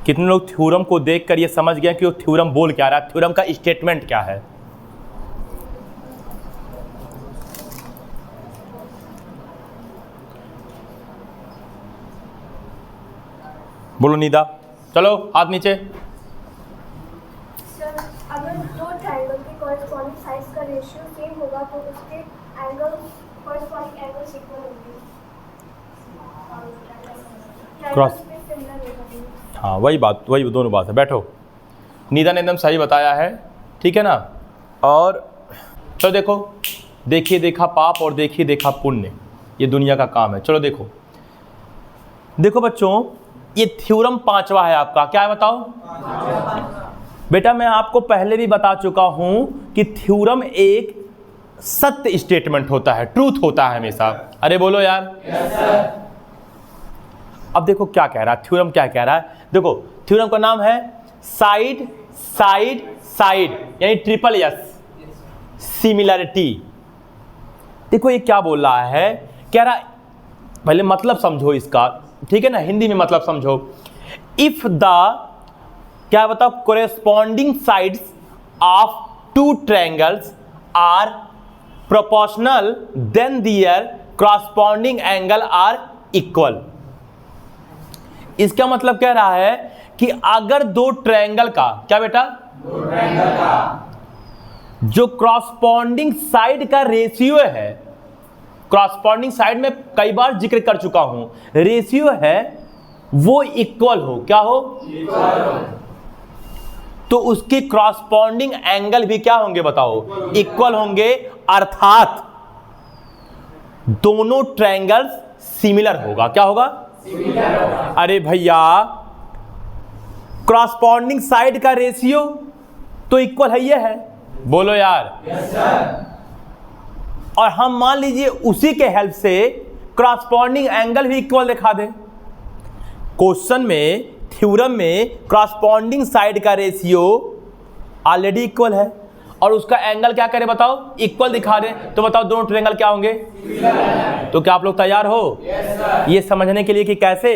कितने लोग थ्योरम को देखकर ये समझ गए कि वो थ्योरम बोल क्या रहा है, थ्योरम का स्टेटमेंट क्या है? बोलो निदा, चलो हाथ नीचे। सर, अगर दो ट्रायंगल के कॉरस्पॉन्डिंग साइड्स का रेशियो सेम होगा तो उसके एंगल कॉरस्पॉन्डिंग एंगल्स इक्वल होंगे। क्रॉस, ट्रायंगल्स में सिमिलर होगा। हाँ वही बात, वही दोनों बात है। बैठो, निदा ने एकदम सही बताया है, ठीक है ना। और चलो देखो, देखिए देखा पाप और देखिए देखा पुण्य, ये दुनिया का काम है। चलो देखो, देखो बच्चों, ये थ्योरम 5वां है आपका, क्या है बताओ? बेटा मैं आपको पहले भी बता चुका हूं कि थ्योरम एक सत्य स्टेटमेंट होता है, ट्रूथ होता है हमेशा। अरे बोलो यार। Yes sir. अब देखो क्या कह रहा है थ्योरम, क्या कह रहा है, देखो थ्योरम का नाम है साइड साइड साइड, यानी ट्रिपल एस, सिमिलरिटी। देखो ये क्या बोल रहा है, कह रहा, पहले मतलब समझो इसका, ठीक है ना, हिंदी में मतलब समझो। इफ द, क्या बताओ, corresponding sides of two triangles are proportional then their corresponding angle are equal. इसका मतलब कह रहा है कि अगर दो ट्रायंगल का, क्या बेटा, दो ट्रायंगल का जो कॉरस्पॉन्डिंग साइड का रेशियो है, कॉरस्पॉन्डिंग साइड में कई बार जिक्र कर चुका हूं, रेशियो है वो इक्वल हो, क्या हो, इक्वल हो, तो उसके कॉरस्पॉन्डिंग एंगल भी क्या होंगे बताओ, इक्वल होंगे, अर्थात दोनों ट्रायंगल्स सिमिलर होगा। क्या होगा? सिमिलर होगा। अरे भैया, कॉरस्पॉन्डिंग साइड का रेशियो तो इक्वल है, ये है, बोलो यार। Yes sir. और हम मान लीजिए उसी के हेल्प से कॉरस्पॉन्डिंग एंगल भी इक्वल दिखा दे। क्वेश्चन में, थ्योरम में कॉरस्पॉन्डिंग साइड का रेशियो ऑलरेडी इक्वल है और उसका एंगल क्या करे बताओ, इक्वल दिखा दे, तो बताओ दोनों ट्रायंगल क्या होंगे? तो क्या आप लोग तैयार हो ये समझने के लिए कि कैसे?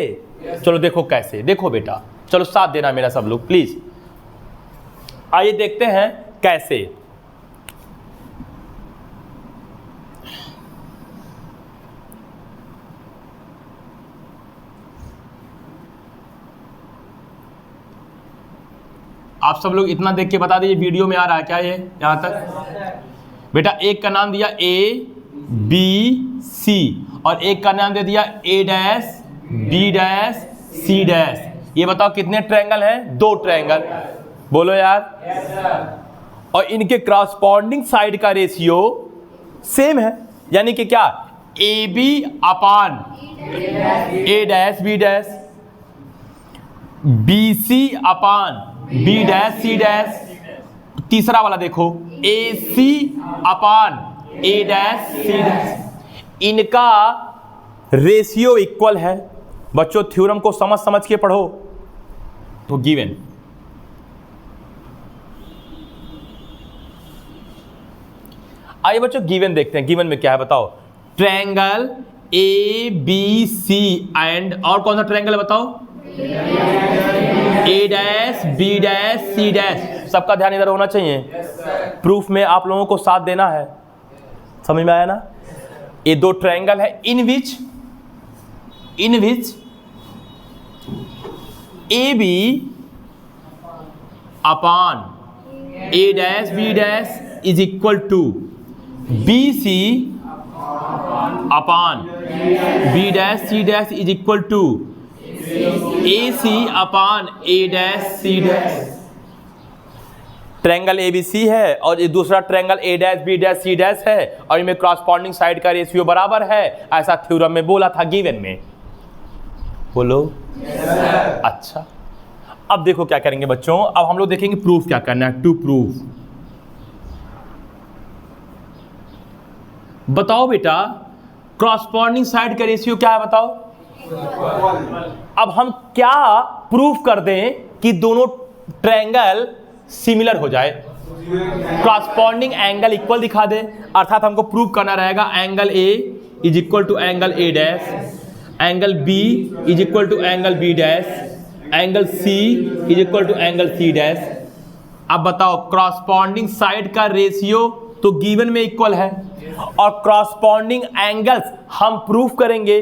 चलो देखो कैसे, देखो बेटा, चलो साथ देना मेरा सब लोग प्लीज। आइए देखते हैं कैसे। आप सब लोग इतना देख के बता दीजिए वीडियो में आ रहा है क्या ये यहां तक? बेटा एक का नाम दिया ए बी सी और एक का नाम दे दिया A dash B dash C dash. ये बताओ कितने ट्रायंगल हैं? दो ट्रायंगल, बोलो यार। Yes sir. और इनके कॉरस्पॉन्डिंग साइड का रेशियो सेम है, यानी कि क्या, A B upon A dash B dash, B C upon B dash C dash, तीसरा वाला देखो A C upon A dash C dash. इनका रेशियो इक्वल है। बच्चों थ्योरम को समझ समझ के पढ़ो। तो गिवन, आइए बच्चों गिवन देखते हैं, गिवन में क्या है बताओ। Triangle A B C and, और कौन सा ट्रायंगल है बताओ? A dash B dash C dash. सबका ध्यान इधर होना चाहिए, प्रूफ में आप लोगों को साथ देना है, समझ में आया ना? ये दो ट्रायंगल है in which A B upon A dash B dash is equal to B C upon B dash C dash is equal to A C upon A dash C dash. Triangle A B C है और ये दूसरा triangle A dash B dash C dash है और इनमें corresponding side का ratio बराबर है, ऐसा थ्योरम में बोला था गिवन में, बोलो। अच्छा, अब देखो क्या करेंगे बच्चों, अब हम लोग देखेंगे प्रूफ क्या करना है। टू प्रूफ, बताओ बेटा कॉरस्पॉन्डिंग साइड का रेशियो क्या है बताओ। अब हम क्या प्रूफ कर दें कि दोनों ट्रायंगल सिमिलर हो जाए, कॉरस्पॉन्डिंग एंगल इक्वल दिखा दे, अर्थात हमको प्रूव करना रहेगा angle A is equal to angle A dash, angle B is equal to angle B dash, angle C is equal to angle C dash. अब बताओ क्रॉसपॉन्डिंग साइड का रेशियो तो given में इक्वल है और क्रॉसपॉन्डिंग एंगल्स हम proof करेंगे,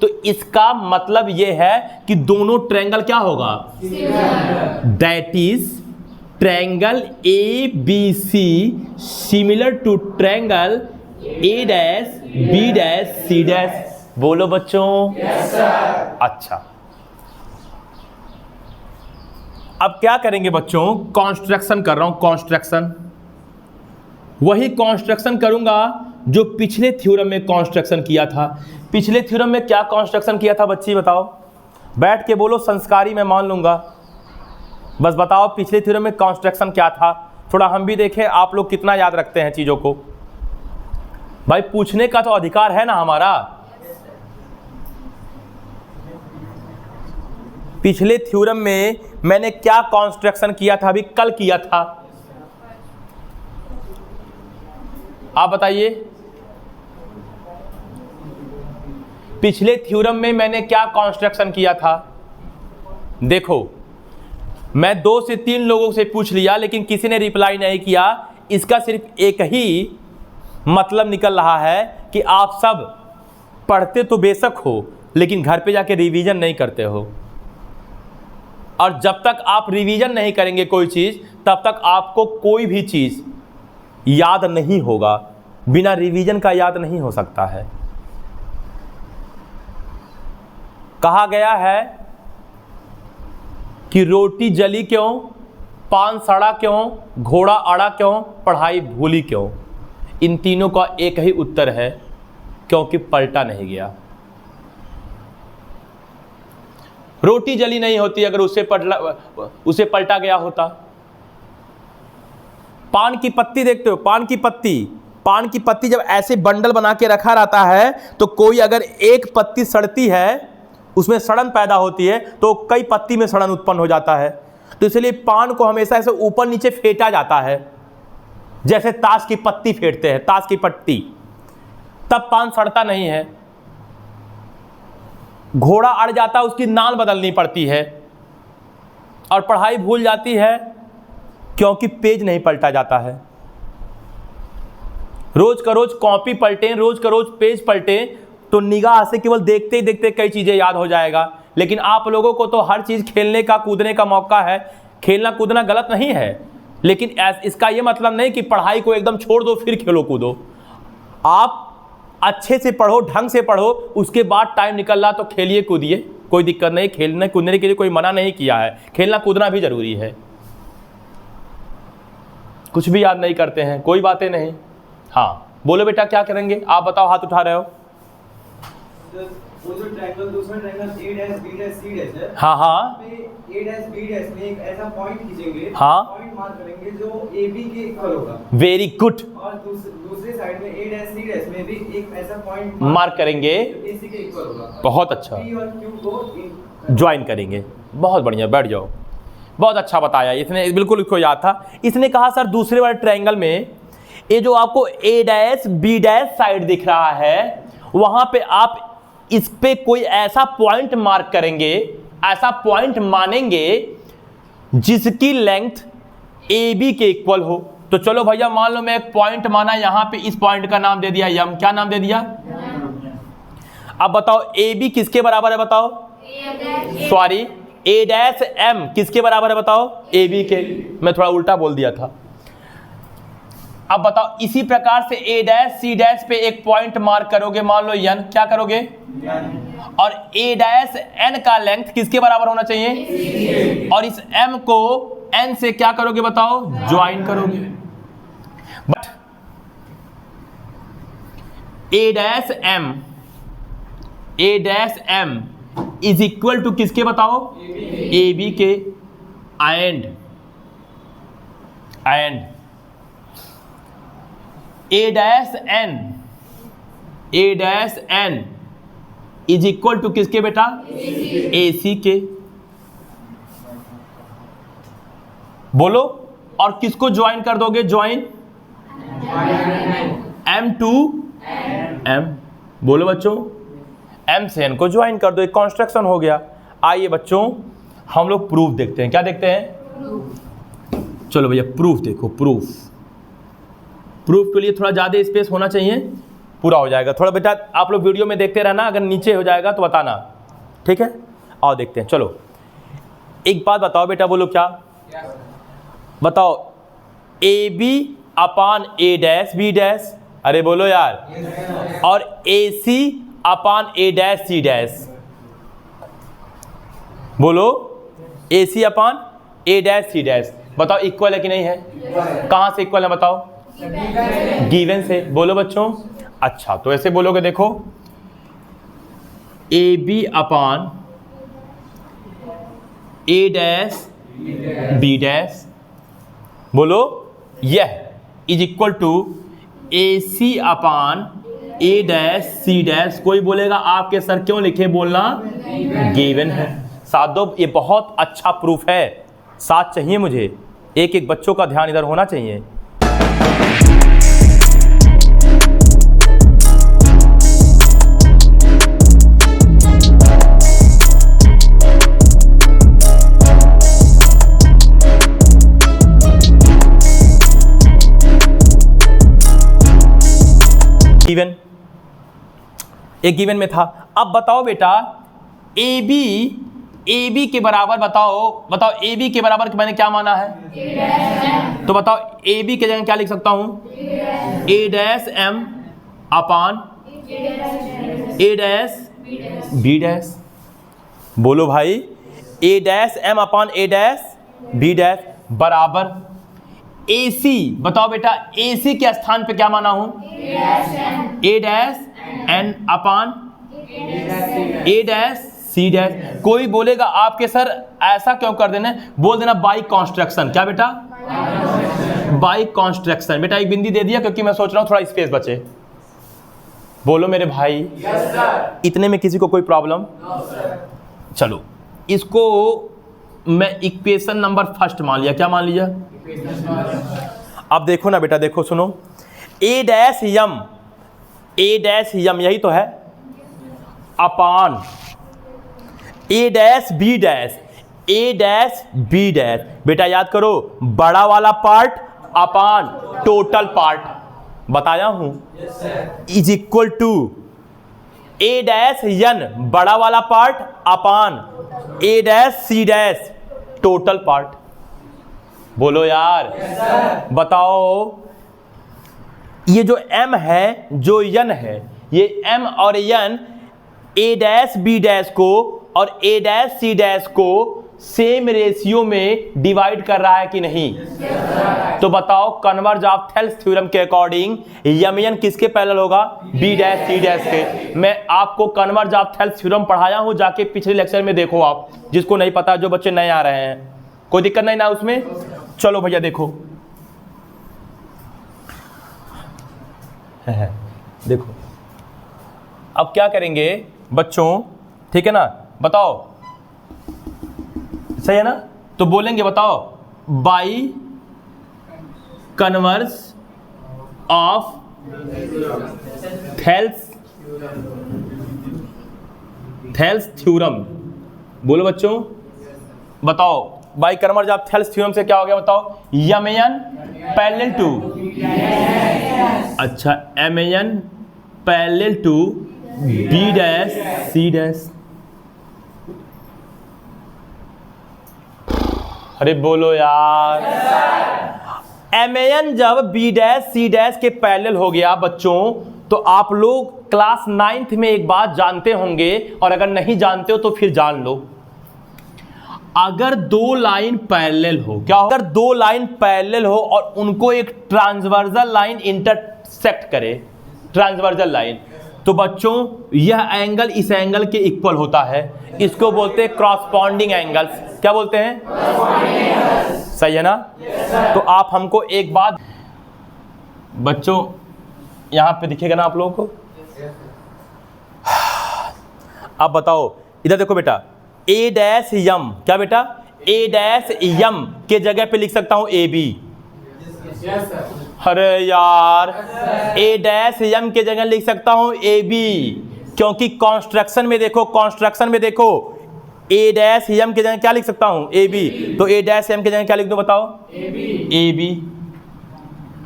तो इसका मतलब यह है कि दोनों ट्रायंगल क्या होगा, that is triangle A B C similar to triangle A dash B dash C dash. बोलो बच्चों। Yes sir. अच्छा, अब क्या करेंगे बच्चों, कॉन्स्ट्रक्शन कर रहा हूं, कॉन्स्ट्रक्शन वही कॉन्स्ट्रक्शन करूंगा जो पिछले थ्योरम में कॉन्स्ट्रक्शन किया था। पिछले थ्योरम में क्या कॉन्स्ट्रक्शन किया था बच्ची बताओ, बैठ के बोलो, संस्कारी मैं मान लूंगा। बस बताओ पिछले थ्योरम में कॉन्स्ट्रक्शन क्या था, थोड़ा हम भी देखें आप लोग कितना याद रखते हैं चीज़ों को। भाई पूछने का तो अधिकार है ना हमारा। पिछले थ्योरम में मैंने क्या कॉन्स्ट्रक्शन किया था, अभी कल किया था, आप बताइए। पिछले थ्योरम में मैंने क्या कॉन्स्ट्रक्शन किया था। देखो मैं 2 से 3 लोगों से पूछ लिया लेकिन किसी ने रिप्लाई नहीं किया। इसका सिर्फ एक ही मतलब निकल रहा है कि आप सब पढ़ते तो बेशक हो लेकिन घर पे जाके रिवीजन नहीं करते हो, और जब तक आप रिवीजन नहीं करेंगे कोई चीज़ तब तक आपको कोई भी चीज़ याद नहीं होगा। बिना रिवीजन का याद नहीं हो सकता है। कहा गया है कि रोटी जली क्यों, पान सड़ा क्यों, घोड़ा अड़ा क्यों, पढ़ाई भूली क्यों। इन तीनों का एक ही उत्तर है, क्योंकि पलटा नहीं गया। रोटी जली नहीं होती अगर उसे पलटा गया होता। पान की पत्ती देखते हो, पान की पत्ती जब ऐसे बंडल बना के रखा रहता है तो कोई अगर एक पत्ती सड़ती है उसमें सड़न पैदा होती है तो कई पत्ती में सड़न उत्पन्न हो जाता है। तो इसलिए पान को हमेशा ऐसे ऊपर नीचे फेंटा जाता है, जैसे ताश की पत्ती फेंटते हैं, ताश की पत्ती, तब पान सड़ता नहीं है। घोड़ा अड़ जाता है, उसकी नाल बदलनी पड़ती है। और पढ़ाई भूल जाती है क्योंकि पेज नहीं पलटा जाता है। रोज का रोज कॉपी पलटें, रोज का रोज पेज पलटें तो निगाह से केवल देखते ही देखते कई चीज़ें याद हो जाएगा। लेकिन आप लोगों को तो हर चीज़ खेलने का कूदने का मौका है। खेलना कूदना गलत नहीं है, लेकिन इसका ये मतलब नहीं कि पढ़ाई को एकदम छोड़ दो फिर खेलो कूदो। आप अच्छे से पढ़ो, ढंग से पढ़ो, उसके बाद टाइम निकल रहा तो खेलिए कूदिए, कोई दिक्कत नहीं। खेलने कूदने के लिए कोई मना नहीं किया है, खेलना कूदना भी जरूरी है। कुछ भी याद नहीं करते हैं, कोई बातें नहीं। हाँ बोलो बेटा क्या करेंगे, आप बताओ, हाथ उठा रहे हो। वो जो ट्रायंगल, दूसरा triangle A dash B dash C dash है। हाँ हाँ। ए डैश बी डैश में एक ऐसा पॉइंट खींचेंगे, हाँ। पॉइंट मार्क करेंगे जो ए बी के इक्वल होगा। Very good. और दूसरे साइड में ए डैश सी डैश में भी एक ऐसा पॉइंट मार्क करेंगे जो ए सी के इक्वल होगा। बहुत अच्छा। पी और क्यू को ज्वाइन करेंगे, बहुत बढ़िया, बैठ जाओ। बहुत अच्छा बताया इसने, बिल्कुल इसको याद था। इसने कहा सर दूसरे वाले ट्रायंगल में ये जो आपको ए डैश बी डैश साइड दिख रहा है वहां पे आप इस पे कोई ऐसा पॉइंट मार्क करेंगे, ऐसा पॉइंट मानेंगे जिसकी लेंथ ए बी के इक्वल हो। तो चलो भैया मान लो मैं एक पॉइंट माना, यहां पे इस पॉइंट का नाम दे दिया यम। क्या नाम दे दिया? अब बताओ ए बी किसके बराबर है बताओ? सॉरी, ए डैश एम किसके बराबर है बताओ? ए बी के। मैं थोड़ा उल्टा बोल दिया था। अब बताओ इसी प्रकार से ए डैश सी डैश पे एक पॉइंट मार्क करोगे, मान लो एन, क्या करोगे? और ए डैश एन का लेंथ किसके बराबर होना चाहिए? और इस एम को एन से क्या करोगे बताओ? ज्वाइन करोगे। But A dash M is equal to किसके बताओ? ए बी के। And A dash N is equal to किसके बेटा? ए सी के। बोलो, और किसको ज्वाइन कर दोगे? Join M to M. बोलो बच्चों, एम से एन को ज्वाइन कर दो, एक कॉन्स्ट्रक्शन हो गया। आइए बच्चों हम लोग प्रूफ देखते हैं। क्या देखते हैं? चलो भैया प्रूफ देखो। प्रूफ के लिए थोड़ा ज़्यादा स्पेस होना चाहिए, पूरा हो जाएगा। थोड़ा बेटा आप लोग वीडियो में देखते रहना, अगर नीचे हो जाएगा तो बताना, ठीक है? आओ देखते हैं। चलो एक बात बताओ बेटा, बोलो क्या बताओ? A B upon A dash B dash, अरे बोलो यार, और ए C upon A dash C dash, बोलो। A C upon A dash C dash, बताओ इक्वल है कि नहीं है? कहाँ से इक्वल है बताओ? गिवन से। बोलो बच्चों। अच्छा तो ऐसे बोलोगे, देखो A B upon A dash B dash, बोलो यह is equal to A C upon A dash C dash. कोई बोलेगा आपके सर क्यों लिखे? बोलना गिवन है। साधो ये बहुत अच्छा प्रूफ है, साथ चाहिए मुझे। एक एक बच्चों का ध्यान इधर होना चाहिए। गिवन, एक गिवन में था। अब बताओ बेटा ए बी के बराबर बताओ ए बी के बराबर मैंने क्या माना है? तो बताओ ए बी के जगह क्या लिख सकता हूं? ए dash M upon A dash B dash. बोलो भाई, ए dash M upon A dash B dash बराबर ए सी। बताओ बेटा ए सी के स्थान पे क्या माना हूं? ए dash N upon A dash C dash. कोई बोलेगा आपके सर ऐसा क्यों कर देना? बोल देना बाई कॉन्स्ट्रक्शन। क्या बेटा? By construction. बेटा एक बिंदी दे दिया क्योंकि मैं सोच रहा हूं थोड़ा स्पेस बचे। बोलो मेरे भाई, इतने में किसी को कोई प्रॉब्लम? चलो इसको मैं इक्वेशन नंबर फर्स्ट मान लिया। क्या मान लिया? अब देखो ना बेटा, देखो सुनो, ए डैश यम यही तो है अपान ए डैश बी डैश। बेटा याद करो, बड़ा वाला पार्ट अपान टोटल पार्ट बताया हूं, is equal to A dash N बड़ा वाला part upon A dash C dash total part. बोलो यार, बताओ ये जो m है, जो n है, ये m और n a dash b dash को और a डैश c डैश को सेम रेशियो में डिवाइड कर रहा है कि नहीं? तो बताओ कन्वर्ज ऑफ थेल्स थ्योरम के अकॉर्डिंग यम किसके पैरेलल होगा? b डैश c डैश के। मैं आपको कन्वर्ज ऑफ थेल्स थ्योरम पढ़ाया हूं, जाके पिछले लेक्चर में देखो आप, जिसको नहीं पता, जो बच्चे नए आ रहे हैं, कोई दिक्कत नहीं ना उसमें। चलो भैया देखो देखो अब क्या करेंगे बच्चों, ठीक है ना? बताओ सही है ना? तो बोलेंगे बताओ by converse of Thales theorem. बोलो बच्चों, बताओ by converse of Thales theorem से क्या हो गया? बताओ यम एन पैरेलल टू, अच्छा M N parallel to B dash C dash. अरे बोलो यार, एम एन जब बी डैश सी डैश के पैरेलल हो गया बच्चों, तो आप लोग क्लास 9th में एक बात जानते होंगे, और अगर नहीं जानते हो तो फिर जान लो। अगर दो लाइन पैरेलल हो, क्या हो? अगर दो लाइन पैरेलल हो और उनको एक ट्रांसवर्सल लाइन इंटरसेक्ट करे, ट्रांसवर्सल लाइन, तो बच्चों यह एंगल इस एंगल के इक्वल होता है। इसको बोलते हैं क्रॉसपॉन्डिंग एंगल्स। क्या बोलते हैं? सही है ना? तो आप हमको एक बात बच्चों यहां पे दिखेगा ना आप लोगों को? अब बताओ इधर देखो बेटा, ए डैश यम, क्या बेटा? ए डैश यम के जगह पे लिख सकता हूं ए बी। अरे यार, ए डैश यम के जगह लिख सकता हूं ए बी, क्योंकि कंस्ट्रक्शन में देखो ए डैश एम की जगह क्या लिख सकता हूं? A B. तो ए डैश एम की जगह क्या लिख दूं बताओ? A B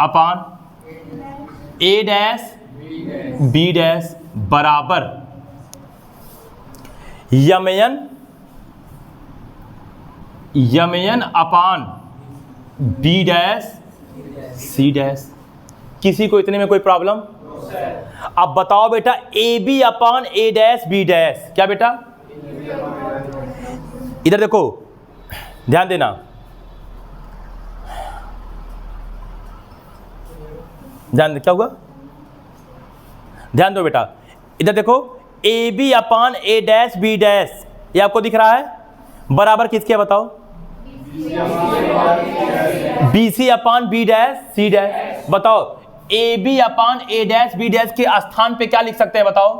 upon A dash B dash बराबर M N upon B dash C dash. किसी को इतने में कोई प्रॉब्लम? अब बताओ बेटा, A B upon A dash B dash क्या बेटा? इधर देखो, ध्यान देना, ध्यान दे, क्या हुआ? ध्यान दो बेटा, इधर देखो, A B upon A dash B dash, ये आपको दिख रहा है, बराबर किसके बताओ? B C upon B dash C dash. बताओ, A B upon A dash B dash के स्थान पे क्या लिख सकते हैं बताओ?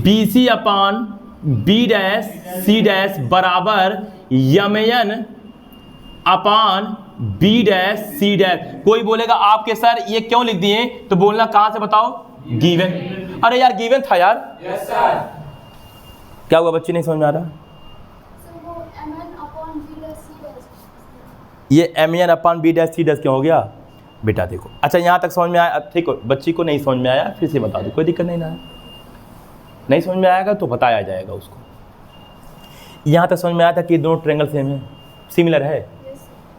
B C upon B dash C dash बराबर M N upon B dash C dash. कोई बोलेगा आपके सर ये क्यों लिख दिए, तो बोलना कहां से बताओ? गिवन। अरे यार गिवन था यार। Yes sir. क्या हुआ बच्चे, नहीं समझ में आ रहा? ये M N upon B dash C dash क्यों हो गया बेटा? देखो, अच्छा यहाँ तक समझ में आया? ठीक हो, बच्ची को नहीं समझ में आया फिर से बता दो, कोई दिक्कत नहीं ना है। नहीं समझ में आएगा तो बताया जाएगा उसको। यहाँ तक समझ में आया था कि दोनों ट्रायंगल सेम है, सिमिलर है,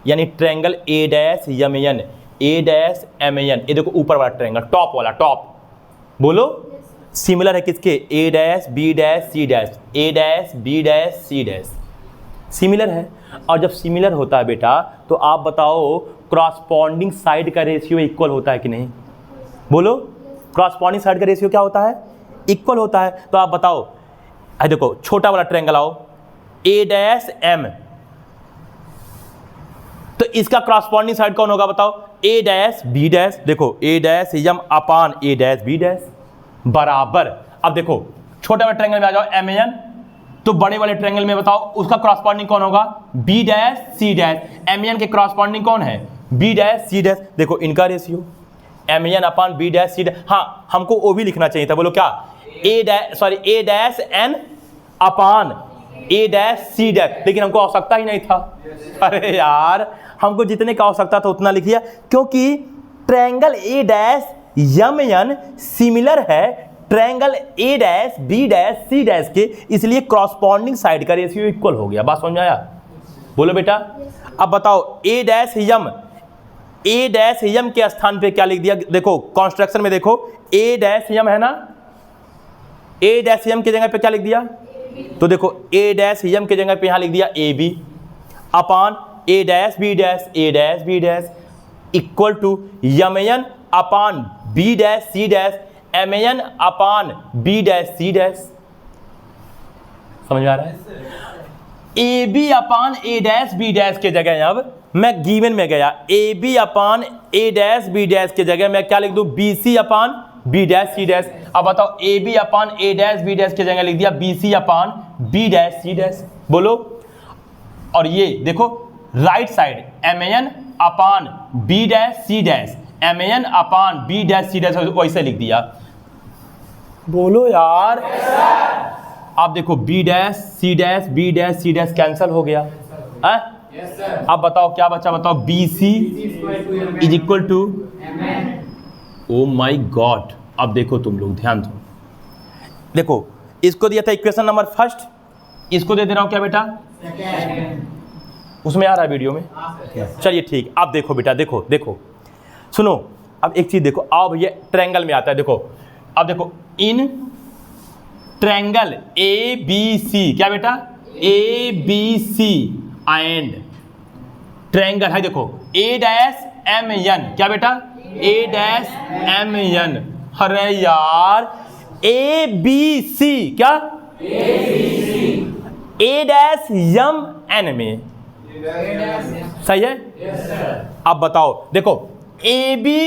यानी triangle A dash M N, A dash M N, ये देखो ऊपर वाला ट्रायंगल, टॉप वाला, टॉप बोलो, सिमिलर है किसके? A dash B dash C dash, A dash B dash C dash similar है। और जब सिमिलर होता है बेटा तो आप बताओ क्रॉसपॉन्डिंग साइड का रेशियो इक्वल होता है कि नहीं? बोलो, क्रॉसपॉन्डिंग साइड का रेशियो क्या होता है? इक्वल होता है। तो आप बताओ, देखो छोटा वाला ट्रायंगल आओ, ए डैश एम, तो इसका क्रॉसपॉन्डिंग साइड कौन होगा बताओ? A dash B dash. देखो A dash M upon A dash B dash बराबर, अब देखो छोटे वाले ट्रायंगल में आ जाओ एम एन, तो बड़े वाले ट्रायंगल में बताओ उसका क्रॉसपॉन्डिंग कौन होगा? B dash C dash. M N के क्रॉसपॉन्डिंग कौन है? B dash C dash. देखो इनका ratio M N upon B dash C dash. हाँ, हमको वो भी लिखना चाहिए था, बोलो क्या? A dash N upon A dash C dash, लेकिन हमको आवश्यकता ही नहीं था। अरे यार, हमको जितने का आवश्यकता था उतना लिख लिया, क्योंकि triangle A dash M N similar है triangle A dash B dash C dash के, इसलिए क्रॉसपॉन्डिंग साइड का रेशियो इक्वल हो गया। बात समझ में आया? बोलो बेटा। अब बताओ, ए डैश एम के स्थान पे क्या लिख दिया? देखो कंस्ट्रक्शन में देखो, ए डैश एम है ना, ए डैश एम की जगह पे क्या लिख दिया? तो देखो ए डैश एम की जगह पे यहां लिख दिया A B upon A dash B dash equal to M N upon B dash C dash M N upon B dash C dash. समझ में आ रहा है? A B upon A dash B dash के जगह अब मैं गिवन में गया, A B upon A dash B dash के जगह मैं क्या लिख दूं? B C upon B dash C dash. अब बताओ, A B upon A dash B dash के जगह लिख दिया B C upon B dash C dash. बोलो, और ये देखो right side M N upon B dash C dash, M N upon B dash C dash वैसे लिख दिया। बोलो यार। आप देखो B dash C dash cancel हो गया। अब बताओ क्या बचा? बताओ, B C is equal to, oh my god. अब देखो तुम लोग ध्यान दो, देखो इसको दिया था इक्वेशन नंबर फर्स्ट, इसको दे दे रहा हूं क्या बेटा? उसमें आ रहा है वीडियो में? चलिए ठीक। अब देखो बेटा, देखो देखो सुनो, अब एक चीज देखो, अब ये ट्रायंगल में आता है। देखो अब देखो, in triangle A B C, क्या बेटा? A B C and triangle है, देखो ए डैश एम एन, क्या बेटा? A dash M N. अरे यार, ए बी सी क्या? ए डैश एम एन में सही है? अब बताओ, देखो A B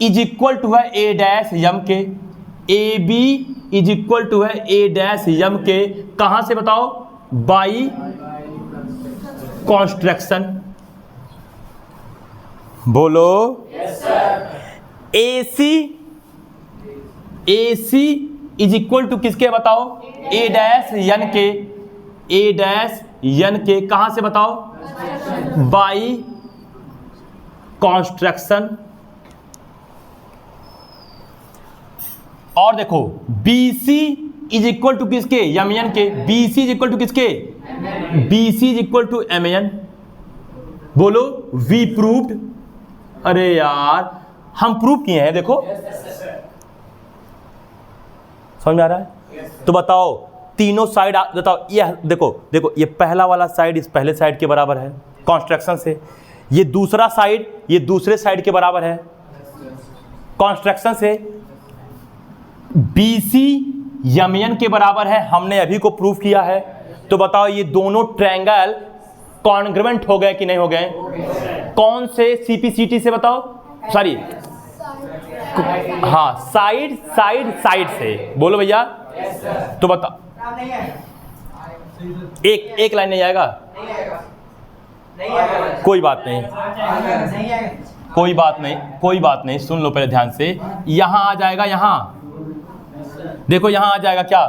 is equal to है ए डैश एम के, A B is equal to है ए डैश एम के, कहां से बताओ? By construction. बोलो। A C is equal to किसके बताओ, ए डैश एन के, ए डैश एन के कहां से बताओ, बाई कंस्ट्रक्शन। और देखो BC इज इक्वल टू किसके, एम एन के, BC इज इक्वल टू किसके, BC is equal to M N. बोलो वी प्रूव्ड। अरे यार हम प्रूव किए हैं, देखो समझ में आ रहा है। तो बताओ तीनों साइड बताओ, ये देखो देखो ये पहला वाला साइड इस पहले साइड के बराबर है कंस्ट्रक्शन से, ये दूसरा साइड ये दूसरे साइड के बराबर है कंस्ट्रक्शन से, BC यमयन के बराबर है, हमने अभी को प्रूफ किया है। तो बताओ ये दोनों ट्रायंगल कॉन्ग्रुएंट हो गए कि नहीं हो गए, कौन से CPCT से बताओ, सॉरी हाँ साइड साइड साइड से, बोलो भैया। तो बताओ एक लाइन नहीं आएगा, कोई बात नहीं, कोई बात नहीं, कोई बात नहीं, सुन लो पहले ध्यान से। यहां आ जाएगा, यहां देखो, यहां आ जाएगा क्या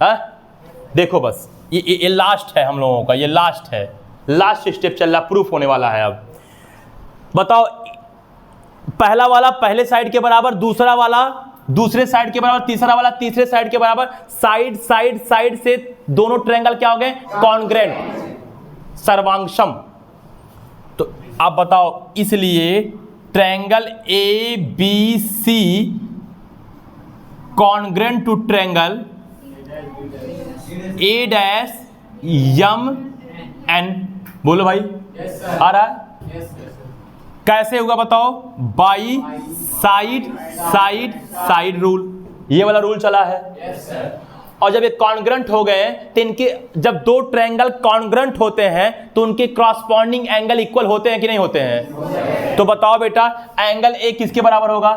है? देखो बस ये लास्ट है हम लोगों का, ये लास्ट है, लास्ट स्टेप चल रहा, प्रूफ होने वाला है। अब बताओ पहला वाला पहले साइड के बराबर, दूसरा वाला दूसरे साइड के बराबर, तीसरा वाला तीसरे साइड के बराबर, साइड साइड साइड से दोनों ट्रायंगल क्या हो गए, कॉन्ग्रुएंट, सर्वांगसम। तो आप बताओ इसलिए triangle ABC congruent to triangle A dash M N. बोलो भाई आ रहा है? कैसे होगा बताओ, by side side side rule, ये वाला रूल चला है। और जब ये कॉन्ग्रुएंट हो गए तो इनके, जब दो ट्रायंगल कॉन्ग्रुएंट होते हैं तो उनके क्रॉसपॉन्डिंग एंगल इक्वल होते हैं कि नहीं होते हैं? तो बताओ बेटा एंगल A किसके बराबर होगा,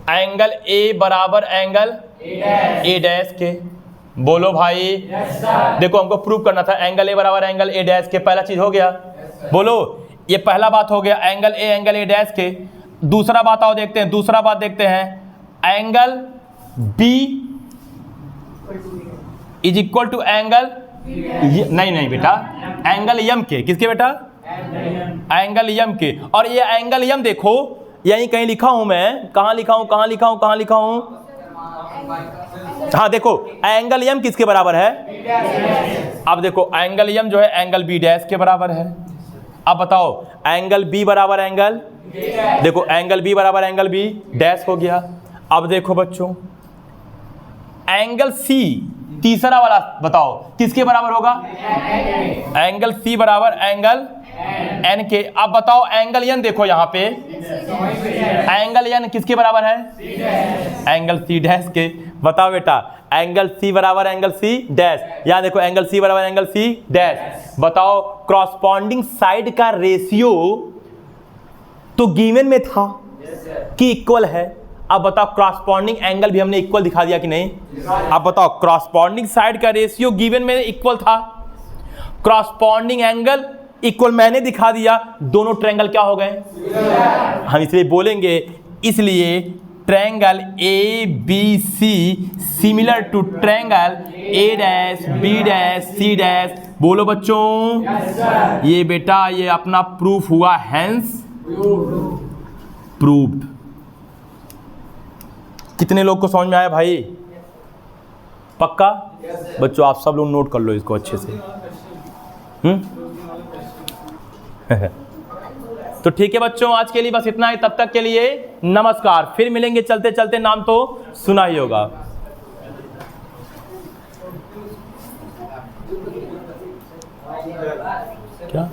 एंगल A बराबर एंगल A डैश के। बोलो भाई देखो हमको प्रूव करना था, एंगल A बराबर एंगल A डैश के, पहला चीज हो गया। बोलो ये पहला बात हो गया, एंगल A डैश के। दूसरा बात आओ देखते हैं, दूसरा बात देखते हैं, angle B is equal to angle, नहीं बेटा, एंगल यम के, किसके बेटा, एंगल यम के। और ये एंगल यम देखो यहीं कहीं लिखा हूं मैं, कहां लिखा हूं, कहां लिखा हूं, कहां लिखा हूं, हाँ देखो एंगल यम किसके बराबर है, अब देखो एंगल यम जो है एंगल B डैश के बराबर है। अब बताओ एंगल B बराबर एंगल, देखो एंगल B बराबर एंगल B डैश हो गया। अब देखो बच्चों एंगल C तीसरा वाला बताओ किसके बराबर होगा, एंगल C बराबर एंगल N के। अब बताओ एंगल N देखो यहाँ पे, एंगल N किसके बराबर है, एंगल C डैश के। बताओ बेटा एंगल C बराबर एंगल C डैश, यहाँ देखो एंगल C बराबर एंगल C डैश। बताओ क्रॉसपॉन्डिंग साइड का रेशियो तो गिवन में था कि इक्वल है। अब बताओ क्रॉसपॉन्डिंग एंगल भी हमने इक्वल दिखा दिया कि नहीं। अब बताओ क्रॉसपॉन्डिंग साइड का रेशियो गिवन में इक्वल था, क्रॉसपॉन्डिंग एंगल इक्वल मैंने दिखा दिया, दोनों ट्रायंगल क्या हो गए, हम इसलिए बोलेंगे, इसलिए triangle ABC similar to triangle A dash B dash C dash. बोलो बच्चों ये बेटा ये अपना प्रूफ हुआ, हैंस प्रूव्ड। कितने लोग को समझ में आया भाई, पक्का? बच्चों आप सब लोग नोट कर लो इसको अच्छे से। तो ठीक है बच्चों आज के लिए बस इतना ही, तब तक के लिए नमस्कार, फिर मिलेंगे चलते चलते, नाम तो सुना ही होगा। क्या